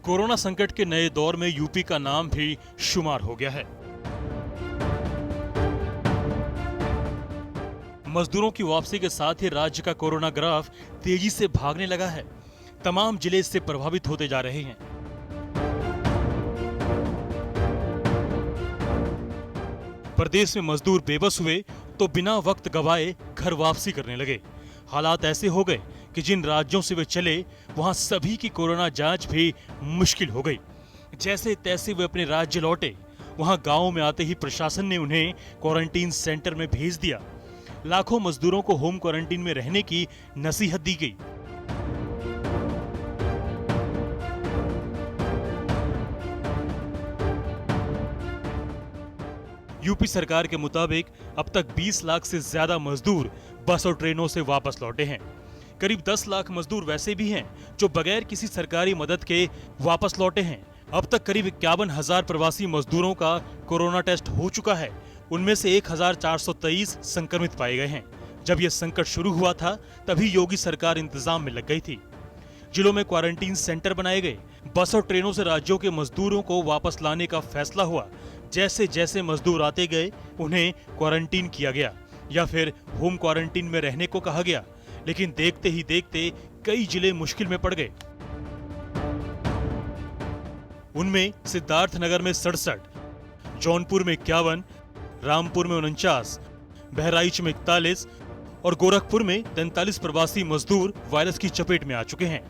Corona संकट के नए दौर में यूपी का नाम भी शुमार हो गया है। मजदूरों की वापसी के साथ ही राज्य का कोरोना ग्राफ तेजी से भागने लगा है। तमाम जिले इससे प्रभावित होते जा रहे हैं। प्रदेश में मजदूर बेबस हुए तो बिना वक्त गवाए घर वापसी करने लगे। हालात ऐसे हो गए कि जिन राज्यों से वे चले वहां सभी की कोरोना जांच भी मुश्किल हो गई। जैसे तैसे वे अपने राज्य लौटे। वहां गांव में आते ही प्रशासन ने उन्हें क्वारंटीन सेंटर में भेज दिया। लाखों मजदूरों को होम क्वारंटीन में रहने की नसीहत दी गई। यूपी सरकार के मुताबिक अब तक 20 लाख से ज्यादा मजदूर बस और ट्रेनों से वापस लौटे हैं। करीब 10 लाख मजदूर वैसे भी हैं जो बगैर किसी सरकारी मदद के वापस लौटे हैं। अब तक करीब 51,000 प्रवासी मजदूरों का कोरोना टेस्ट हो चुका है। उनमें से 1,423 संक्रमित पाए गए हैं। जब यह संकट शुरू हुआ था तभी योगी सरकार इंतजाम में लग गई थी। जिलों में क्वारंटीन सेंटर बनाए गए। बस और ट्रेनों से राज्यों के मजदूरों को वापस लाने का फैसला हुआ। जैसे जैसे मजदूर आते गए उन्हें क्वारंटीन किया गया या फिर होम क्वारंटीन में रहने को कहा गया। लेकिन देखते ही देखते कई जिले मुश्किल में पड़ गए। उनमें सिद्धार्थनगर में 67, जौनपुर में 51, रामपुर में 49, बहराइच में 41 और गोरखपुर में 43 प्रवासी मजदूर वायरस की चपेट में आ चुके हैं।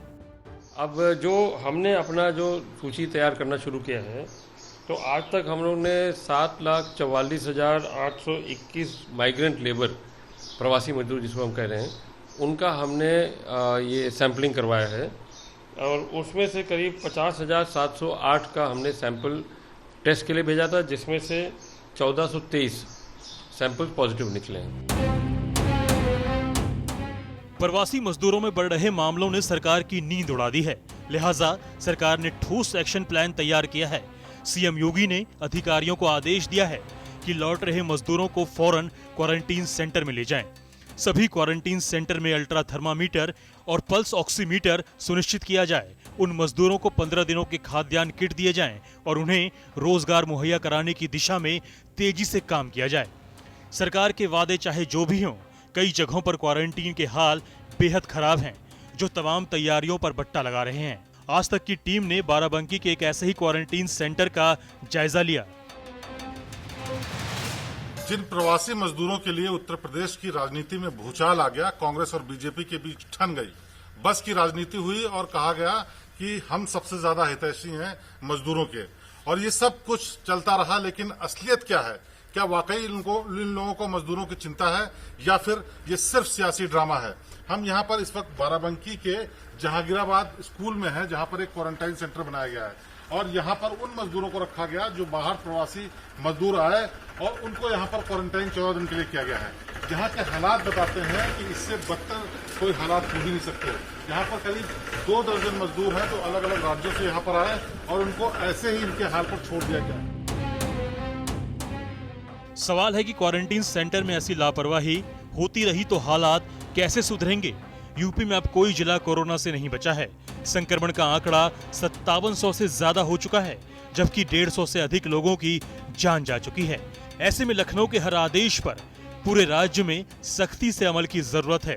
अब जो हमने अपना जो सूची तैयार करना शुरू किया है तो आज तक हम लोग ने 7,44,821 माइग्रेंट लेबर प्रवासी मजदूर जिसको हम कह रहे हैं उनका हमने ये सैंपलिंग करवाया है और उसमें से करीब 50,708 का हमने सैंपल टेस्ट के लिए भेजा था, जिसमें से 1,423 सैंपल पॉजिटिव निकले हैं। प्रवासी मजदूरों में बढ़ रहे मामलों ने सरकार की नींद उड़ा दी है। लिहाजा सरकार ने ठोस एक्शन प्लान तैयार किया है। सीएम योगी ने अधिकारियों को आदेश दिया है कि लौट रहे मजदूरों को फौरन क्वारंटीन सेंटर में ले जाएं। सभी क्वारंटीन सेंटर में अल्ट्रा थर्मामीटर और पल्स ऑक्सीमीटर सुनिश्चित किया जाए। उन मजदूरों को 15 दिनों के खाद्यान्न किट दिए जाएं और उन्हें रोजगार मुहैया कराने की दिशा में तेजी से काम किया जाए। सरकार के वादे चाहे जो भी हों, कई जगहों पर क्वारंटीन के हाल बेहद खराब हैं, जो तमाम तैयारियों पर बट्टा लगा रहे हैं। आज तक की टीम ने बाराबंकी के एक ऐसे ही क्वारंटीन सेंटर का जायजा लिया। जिन प्रवासी मजदूरों के लिए उत्तर प्रदेश की राजनीति में भूचाल आ गया, कांग्रेस और बीजेपी के बीच ठन गई, बस की राजनीति हुई और कहा गया कि हम सबसे ज्यादा हितैषी हैं मजदूरों के, और ये सब कुछ चलता रहा। लेकिन असलियत क्या है? क्या वाकई इन लोगों को मजदूरों की चिंता है या फिर ये सिर्फ सियासी ड्रामा है? हम यहाँ पर इस वक्त बाराबंकी के जहांगीराबाद स्कूल में हैं, जहाँ पर एक क्वारंटाइन सेंटर बनाया गया है और यहाँ पर उन मजदूरों को रखा गया जो बाहर प्रवासी मजदूर आए और उनको यहाँ पर क्वारंटाइन 14 दिन के लिए किया गया है। यहाँ के हालात बताते हैं कि इससे बदतर कोई हालात हो ही नहीं सकते। यहाँ पर करीब 2 दर्जन मजदूर हैं जो अलग अलग राज्यों से यहाँ पर आए और उनको ऐसे ही इनके हाल पर छोड़ दिया गया। सवाल है कि क्वारंटीन सेंटर में ऐसी लापरवाही होती रही तो हालात कैसे सुधरेंगे? यूपी में अब कोई जिला कोरोना से नहीं बचा है। संक्रमण का आंकड़ा 5700 से ज्यादा हो चुका है, जबकि 150 से अधिक लोगों की जान जा चुकी है। ऐसे में लखनऊ के हर आदेश पर पूरे राज्य में सख्ती से अमल की जरूरत है।